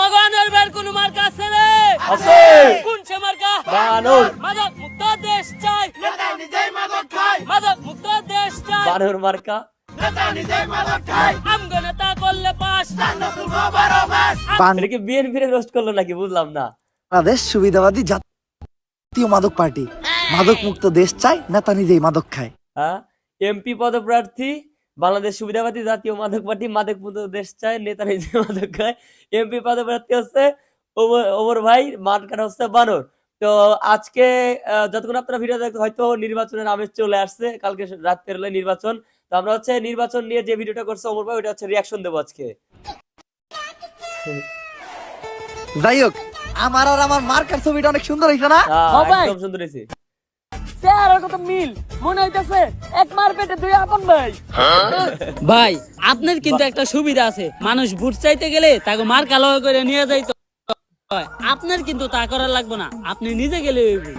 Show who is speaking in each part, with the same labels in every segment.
Speaker 1: আমাগো আনোয়ার কোন মার্কা আছে রে?
Speaker 2: আছে।
Speaker 1: কোন সে মার্কা?
Speaker 2: বানর।
Speaker 1: মাদক মুক্ত দেশ চাই, নেতা নিজেই মাদক খায়। মাদক মুক্ত দেশ চাই,
Speaker 2: বানর মার্কা।
Speaker 1: নেতা নিজেই মাদক খায়। আমগো নেতা করলে পাস, চান্দা তুলবো 12 মাস।
Speaker 2: এটা কি বিএনপির রোস্ট করলো নাকি বুঝলাম না।
Speaker 3: বাংলাদেশ সুবিধাবাদী জাতীয় মাদক পার্টি, মাদক মুক্ত দেশ চাই, নেতা নিজেই মাদক খায়।
Speaker 2: হ্যাঁ, এমপি পদপ্রার্থী বাংলাদেশ সুবিধাবাদী জাতীয় মাদক পার্টি, মাদক মুক্ত দেশ চায়, নেতা নিজে মাদক খায়। এমপি পদপ্রার্থী হচ্ছে ওমর ভাই, মার্কাটা হচ্ছে বানর। তো আজকে যতক্ষণ আপনারা ভিডিও দেখতে হয়তো নির্বাচনের আমেজ চলে আসছে, কালকে রাত পেরোলে নির্বাচন। তো আমরা হচ্ছে নির্বাচন নিয়ে যে ভিডিওটা করছে ওমর ভাই, ওটা হচ্ছে রিয়াকশন দেবো আজকে।
Speaker 3: যাই হোক, আমার আর আমার মার্কার ছবিটা অনেক সুন্দর হয়েছে না?
Speaker 1: হ্যাঁ ভাই।
Speaker 2: একদম সুন্দর হয়েছে।
Speaker 1: চেহারার কত মিল, মনে হইতাছে এক মার পেটে দুই আপন ভাই। ভাই আপনার কিন্তু একটা সুবিধা আছে, মানুষ ভোট চাইতে গেলে তাকে মার কালো করে নিয়ে যাইতো। আপনার কিন্তু তা করার লাগবে না, আপনি নিজে গেলে হইবে।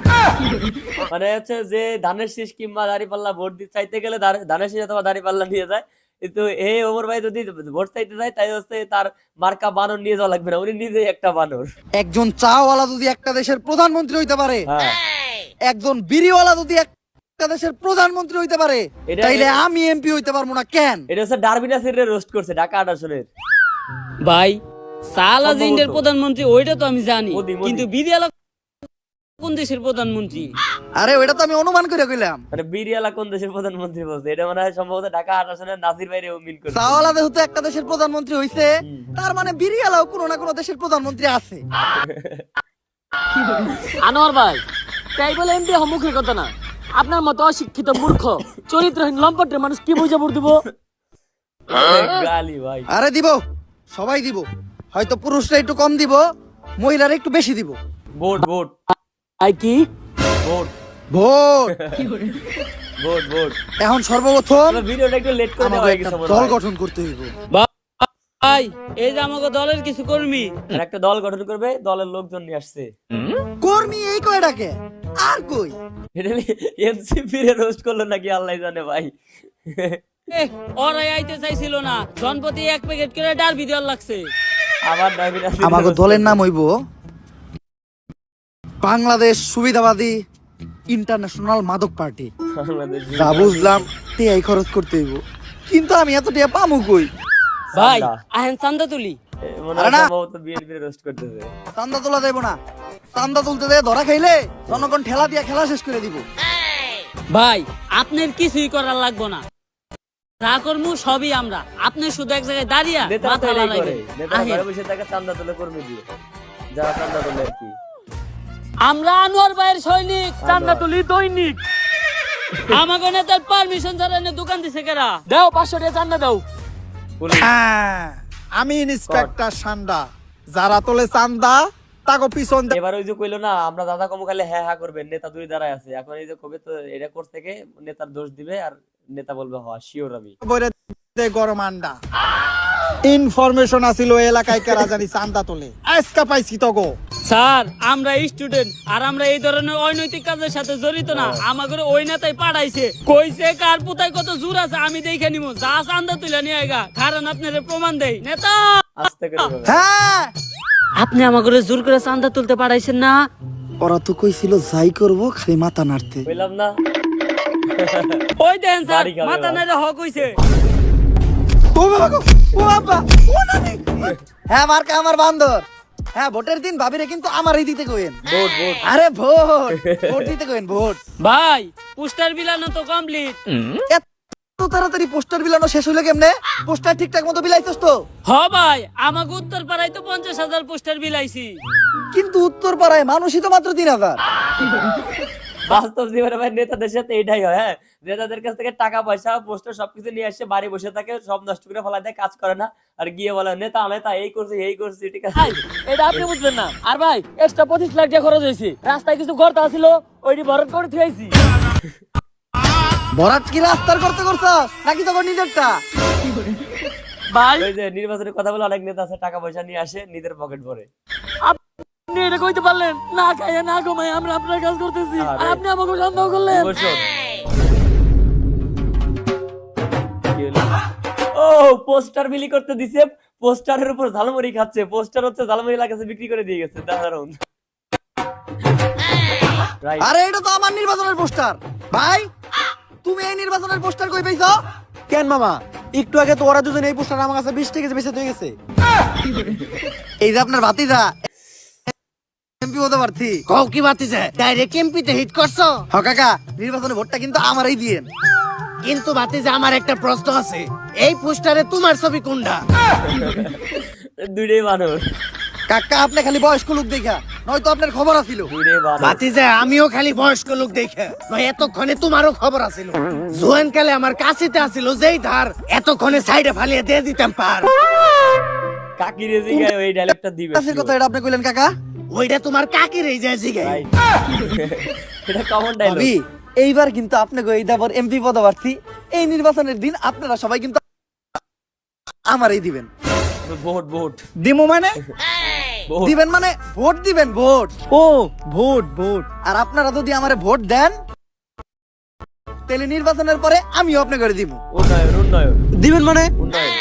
Speaker 2: মানে হচ্ছে যে ধানের শীষ কিংবা দাঁড়িপাল্লা ভোট দিতে চাইতে গেলে ধানের শীষ অথবা দাঁড়িপাল্লা নিয়ে যায়, কিন্তু এই ওমর ভাই যদি ভোট চাইতে যায় তাই হচ্ছে তার মার্কা বানর নিয়ে যাওয়া লাগবে না, উনি নিজেই একটা বানর।
Speaker 3: একজন চাওয়ালা যদি একটা দেশের প্রধানমন্ত্রী হইতে পারে,
Speaker 2: হ্যাঁ,
Speaker 3: একজন বিড়িওয়ালা যদি একটা দেশের প্রধানমন্ত্রী হইতে পারে, তাইলে আমি এমপি হইতে পারবো না কেন?
Speaker 2: এটা হচ্ছে ডারবিনাসির রোস্ট করছে ঢাকা 18 আসনের।
Speaker 1: ভাই সালা যে ইন্ডিয়ার
Speaker 2: সম্ভবত।
Speaker 1: প্রধানমন্ত্রী ওইটা তো আমি জানি,
Speaker 2: মোদি।
Speaker 1: কিন্তু বিদেয়ালা কোন দেশের প্রধানমন্ত্রী?
Speaker 3: আরে ওইটা তো আমি অনুমান করে কইলাম।
Speaker 2: মানে বিরিয়ালা কোন দেশের প্রধানমন্ত্রী বলছে, এটা মানে হয় সম্ভবত ঢাকা 18 আসনের নাসির ভাইরে মিন করছে।
Speaker 3: চাওয়ালা যেহেতু একটা দেশের প্রধানমন্ত্রী হইছে, তার মানে বিড়িওয়ালাও কোনো না কোনো দেশের প্রধানমন্ত্রী আছে।
Speaker 1: আনোয়ার ভাই তাই বলে এমপি মুখের কথা না, আপনার মতো অশিক্ষিত মূর্খ চরিত্রহীন লম্পটের মানুষ কি বুঝে ভোট দিব?
Speaker 2: গালি ভাই।
Speaker 3: আরে দিব, সবাই দিব, হয়তো পুরুষরা একটু কম দিব, মহিলারা একটু বেশি দিব।
Speaker 2: ভোট ভোট
Speaker 1: আই কি
Speaker 2: ভোট
Speaker 3: ভোট।
Speaker 2: Vote vote.
Speaker 3: এখন সর্বপ্রথম
Speaker 2: তবে ভিডিওটা একটু লেট করে দেওয়া
Speaker 3: আমাদের
Speaker 2: হয়ে
Speaker 3: একটা
Speaker 2: গেছে মনে
Speaker 3: দল
Speaker 2: হয়।
Speaker 3: গঠন করতে হইব।
Speaker 1: ভাই এই যে আমাকে দলের কিছু কর্মী,
Speaker 2: আর একটা দল গঠন করবে, দলের লোকজন নিয়ে আসছে।
Speaker 3: কর্মী এই কয়টাকে আর কই?
Speaker 2: এটা এনসিপি রে রোস্ট করলো নাকি আল্লাহ জানে ভাই।
Speaker 1: ওরাই আইতে চাইছিল না, জনপতি এক প্যাকেট করে ডার ভিডিও লাগছে।
Speaker 2: আবার ডারবিনাসির
Speaker 3: আমাকে দলের নাম হইব বাংলাদেশ সুবিধাবাদী ইন্টারন্যাশনাল মাদক পার্টি। যা বুঝলাম টিআই খরচ করতে হইব, কিন্তু আমি এত টিয়া পামু কই?
Speaker 1: ভাই আহেন চান্দা তুলি।
Speaker 2: মনে
Speaker 3: আরে
Speaker 2: হয়
Speaker 3: না।
Speaker 2: সম্ভবত বিএনপি রোস্ট করতেছে।
Speaker 3: চান্দা তোলা যাইব না, চান্দা তুলতে যায় ধরা খাইলে জনগণ ঠেলা দিয়া খেলা শেষ করে দিব।
Speaker 1: ভাই আপনার কিছুই করার লাগবে না, যা করমু সবই আমরা, আপনি শুধু এক জায়গায় দাঁড়িয়ে
Speaker 2: নেতারা তো
Speaker 1: মাথা
Speaker 2: এটাই করে,
Speaker 1: লাগাইবেন।
Speaker 2: নেতারা
Speaker 1: আহেন।
Speaker 2: ঘরে বসে থাকে চান্দা তুলে কর্মী দিয়ে, যারা চান্দা তুলে আর কি।
Speaker 1: আমরা আনোয়ার ভাইয়ের সৈনিক, চান্দা তুলি দৈনিক। আমাকে নেতার পারমিশন ছাড়া এনে দোকান দিছে কেরা? দাও 500 টাকা চান্দা দাও।
Speaker 2: পুলিশ।
Speaker 4: হ্যাঁ, আমি ইন্সপেক্টর সান্ডা, যারা তোলে চান্দা তাকে পিছন দিয়ে
Speaker 2: এবার ওই যে কইলো না আমরা দাদা কম খালি হ্যাঁ হ্যাঁ করবেন, নেতা দুই দাঁড়ায় আছে, এখন এই যে কবে তো এটা কোর্স থেকে নেতার দোষ দিবে আর নেতা বলবে হ শিওর আমি।
Speaker 4: বইরে দে গরম আন্ডা। ইনফরমেশন আছিল এলাকায় কারা জানি চান্দা তোলে, আজকা পাইছি তো গো।
Speaker 1: স্যার আমরা স্টুডেন্ট আর আমরা এই ধরনের অনৈতিক কাজের সাথে জড়িত না, আমাকে ওই নেতাই পাঠাইছে, কইছে কার পুতায় কত জোর আছে আমি দেখে নিমু, যা চান্দা তুলে নিয়ে আইগা, কারণ আপনারে প্রমাণ দেই। নেতা
Speaker 2: আস্তে করে বলবে।
Speaker 3: হ্যাঁ,
Speaker 1: আপনি আমাকে জোর করে চান্দা তুলতে পাঠাইছেন না?
Speaker 3: ওরা তো কইছিল যাই করব খালি মাথা নাড়তে।
Speaker 2: কইলাম না।
Speaker 1: ওই দেন স্যার
Speaker 2: বাড়ি খাবে
Speaker 1: মাথা
Speaker 2: ভাই।
Speaker 1: নাইলে হক হইছে।
Speaker 3: ও বাবা গো, ও বাবা, ও নানি। হ্যাঁ মার্কা আমার বান্দর। হ্যাঁ ভোটের দিন ভাবিরে কিন্তু আমারই দিতে কইেন।
Speaker 2: Vote vote.
Speaker 3: আরে ভোট, ভোট দিতে কইেন ভোট।
Speaker 1: ভাই পোস্টার বিলানো তো কমপ্লিট।
Speaker 3: এত তাড়াতাড়ি পোস্টার বিলানো শেষ হইলো কেমনে? পোস্টার ঠিকঠাক মতো বিলাইছস তো?
Speaker 1: হ ভাই আমাকে উত্তর পাড়ায় তো 50,000 পোস্টার বিলাইছি।
Speaker 3: কিন্তু উত্তর পাড়ায় মানুষই তো মাত্র 3,000।
Speaker 2: বাস্তব জীবনে ভাই নেতাদের সাথে এটাই হয়। হ্যাঁ, নেতাদের কাছ থেকে টাকা পয়সা পোস্টার সবকিছু নিয়ে আসে, বাড়ি বসে থাকে, সব নষ্ট করে ফেলা দেয়, কাজ করে না, আর গিয়ে বলে নেতা নেতা এই করছি এই করছি, ঠিক আছে।
Speaker 1: ভাই, এটা আপনি বুঝবেন না। আর ভাই এক্সট্রা 25 লাখ টাকা খরচ হয়েছে, রাস্তায় কিছু গর্ত আছিল ওইটি ভরত করে থুইছি।
Speaker 3: ভরাট কি রাস্তার করতে করছস নাকি তখন নিজেরটা?
Speaker 1: ভাই
Speaker 2: ওই যে নির্বাচনের কথা বলে অনেক নেতা আছে টাকা পয়সা নিয়ে আসে নিজের পকেট ভরে।
Speaker 1: আপনি এটা কইতে পারলেন না, খাইয়া না ঘুমাই আমরা আপনার কাজ করতেছি, আর আপনি আমাকে সন্দেহ করলেন।
Speaker 2: বসুন। কি হলো? ও পোস্টার বিলি করতে দিছে, পোস্টারের উপর ঝালমুড়ি খাচ্ছে, পোস্টার হচ্ছে ঝালমুড়ি লাগাচ্ছে বিক্রি করে দিয়ে গেছে, দারুন। রাইট।
Speaker 3: আরে এটা তো আমার নির্বাচনের পোস্টার ভাই, তুমি এই নির্বাচনের পোস্টার কই পাইছো?
Speaker 4: কেন মামা, একটু আগে তো ওরা দুজন এই পোস্টার আমার কাছে 20 টাকা বেঁচে দিয়ে গেছে।
Speaker 3: এই যে আপনার ভাতিজা এমপি হতে পারছি।
Speaker 5: কও কি বাতিছে ডাইরেক্ট এমপিতে হিট করছো?
Speaker 3: হ কাকা, নির্বাচনের ভোটটা কিন্তু আমারই দিয়েন।
Speaker 5: কিন্তু বাতিছে আমার একটা প্রশ্ন আছে, এই পোস্টারে তোমার ছবি কোনটা?
Speaker 2: দুইটাই বানর,
Speaker 3: কাকা আপনি খালি বয়স্ক লোক দেখা, নয়তো আপনার খবর আছিল।
Speaker 2: দুইটাই বানর।
Speaker 5: বাতিছে আমিও খালি বয়স্ক লোক দেখে নয়, এতক্ষণে তোমারও খবর আছিল। জোয়ান কালে আমার কাছিতে আছিল যেই ধার, এতক্ষণে সাইডে ফালিয়ে দিয়ে দিতাম পার।
Speaker 2: কাকি রেজি গায় ওই ডায়লগটা দিবে।
Speaker 3: কাছের কথা এটা আপনি কইলেন কাকা?
Speaker 5: ওইটা তোমার কাকির এই যায় জিগে।
Speaker 2: রাইট। এটা কমন ডায়লগ।
Speaker 3: ভাবি এইবার কিন্তু আপনাকে এই দাবর এমপি পদপ্রার্থী, এই নির্বাচনের দিন আপনারা সবাই কিন্তু আমারই দিবেন।
Speaker 2: ভোট ভোট
Speaker 4: দিমু মানে?
Speaker 2: ভোট।
Speaker 3: দিবেন মানে ভোট দিবেন, ভোট।
Speaker 4: ও ভোট ভোট।
Speaker 3: আর আপনারা যদি আমারে ভোট দেন তাহলে নির্বাচনের পরে আমিও আপনি করে দিব।
Speaker 2: উন্নয়ন উন্নয়ন
Speaker 3: দিবেন মানে?
Speaker 2: উন্নয়ন।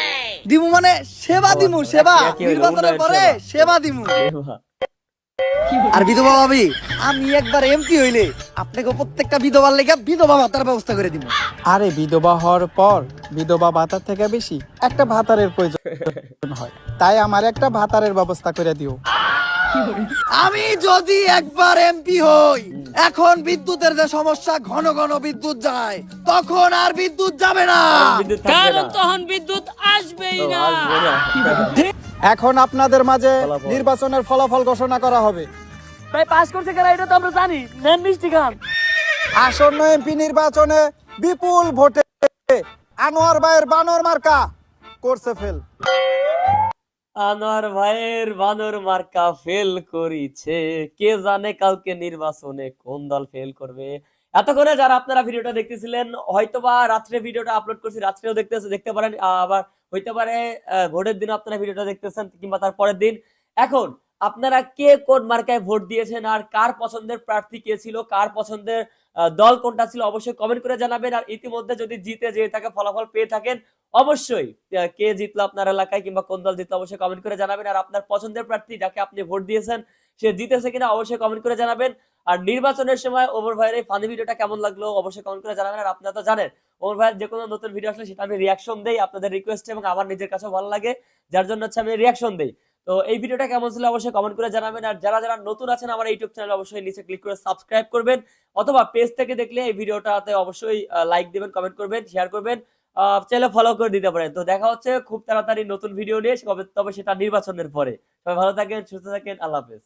Speaker 3: দিমু মানে সেবা দিমু, সেবা।
Speaker 2: একই হইলো,
Speaker 3: নির্বাচনের
Speaker 2: উন্নয়ন
Speaker 3: পরে
Speaker 2: সেবা।
Speaker 3: সেবা দিমু।
Speaker 2: এবা।
Speaker 3: আর বিধবা ভাবি, আমি একবার এমপি হইলে আপনাকে প্রত্যেকটা বিধবার লেগে বিধবা ভাতার ব্যবস্থা করে দিব।
Speaker 4: আরে বিধবা হওয়ার পর বিধবা ভাতার থেকে বেশি একটা ভাতারের প্রয়োজন হয়, তাই আমার একটা ভাতারের ব্যবস্থা করে দিও।
Speaker 3: আমি যদি একবার এমপি হই, এখন বিদ্যুতের যে সমস্যা, ঘন ঘন বিদ্যুৎ যায়, তখন আর বিদ্যুৎ যাবে না।
Speaker 2: বিদ্যুৎ থাকবে
Speaker 1: কারণ
Speaker 2: না।
Speaker 1: তখন বিদ্যুৎ আসবেই
Speaker 2: ও,
Speaker 1: না।
Speaker 2: আসবে না।
Speaker 4: এখন আপনাদের মাঝে
Speaker 2: ফলাফল।
Speaker 4: নির্বাচনের ফলাফল ঘোষণা করা হবে।
Speaker 1: ভাই পাস করছে কারা এটা তো আমরা জানি, নেন মিষ্টি খান।
Speaker 4: আসন্ন এমপি নির্বাচনে বিপুল ভোটে আনোয়ার ভাইয়ের বানর মার্কা করছে ফেল।
Speaker 2: আনোয়ার ভাইয়ের বানর মার্কা ফেল করিছে, কে জানে কালকে নির্বাচনে কোন দল ফেল করবে। এতক্ষণে যারা আপনারা ভিডিওটা দেখতেছিলেন, হয়তোবা রাত্রে ভিডিওটা আপলোড করছি, রাত্রেও দেখতে পারেন, আবার হইতে পারে ভোটের দিন আপনারা ভিডিওটা দেখতেছেন কিংবা তার পরের দিন। এখন আপনারা কে কোন মার্কায় ভোট দিয়েছেন আর কার পছন্দের প্রার্থী কে ছিল, কার পছন্দের দল কোনটা ছিল, অবশ্যই কমেন্ট করে জানাবেন। আর ইতিমধ্যে যদি জিতে যে থাকে ফলাফল পেয়ে থাকেন, অবশ্যই কে জিতলো আপনার এলাকায় কিংবা কোন দল জিতলো অবশ্যই কমেন্ট করে জানাবেন। আর আপনার পছন্দের প্রার্থী যাকে আপনি ভোট দিয়েছেন সে জিতেছে কিনা অবশ্যই কমেন্ট করে জানাবেন। আর নির্বাচনের সময় ওমর ভাইয়ের এই ফানি ভিডিওটা কেমন লাগলো অবশ্যই কমেন্ট করে জানাবেন। আর আপনারা তো জানেন ওমর ভাইয়ের যে কোনো নতুন ভিডিও আসলে সেটা আমি রিয়াকশন দেই আপনাদের রিকোয়েস্টে, এবং আমার নিজের কাছেও ভালো লাগে, যার জন্য হচ্ছে আমি রিয়াকশন দেই। তো এই ভিডিওটা কেমন ছিল অবশ্যই কমেন্ট করে জানাবেন। আর যারা যারা নতুন আছেন আমার ইউটিউব চ্যানেল অবশ্যই নিচে ক্লিক করে সাবস্ক্রাইব করবেন, অথবা পেজ থেকে দেখলে এই ভিডিওটাতে অবশ্যই লাইক দিবেন, কমেন্ট করবেন, শেয়ার করবেন, চাইলে ফলো করে দিতে পারেন। তো দেখা হচ্ছে খুব তাড়াতাড়ি নতুন ভিডিও নিয়ে, তবে সেটা নির্বাচনের পরে। সবাই ভালো থাকেন, সুস্থ থাকেন, আল্লাহ হাফেজ।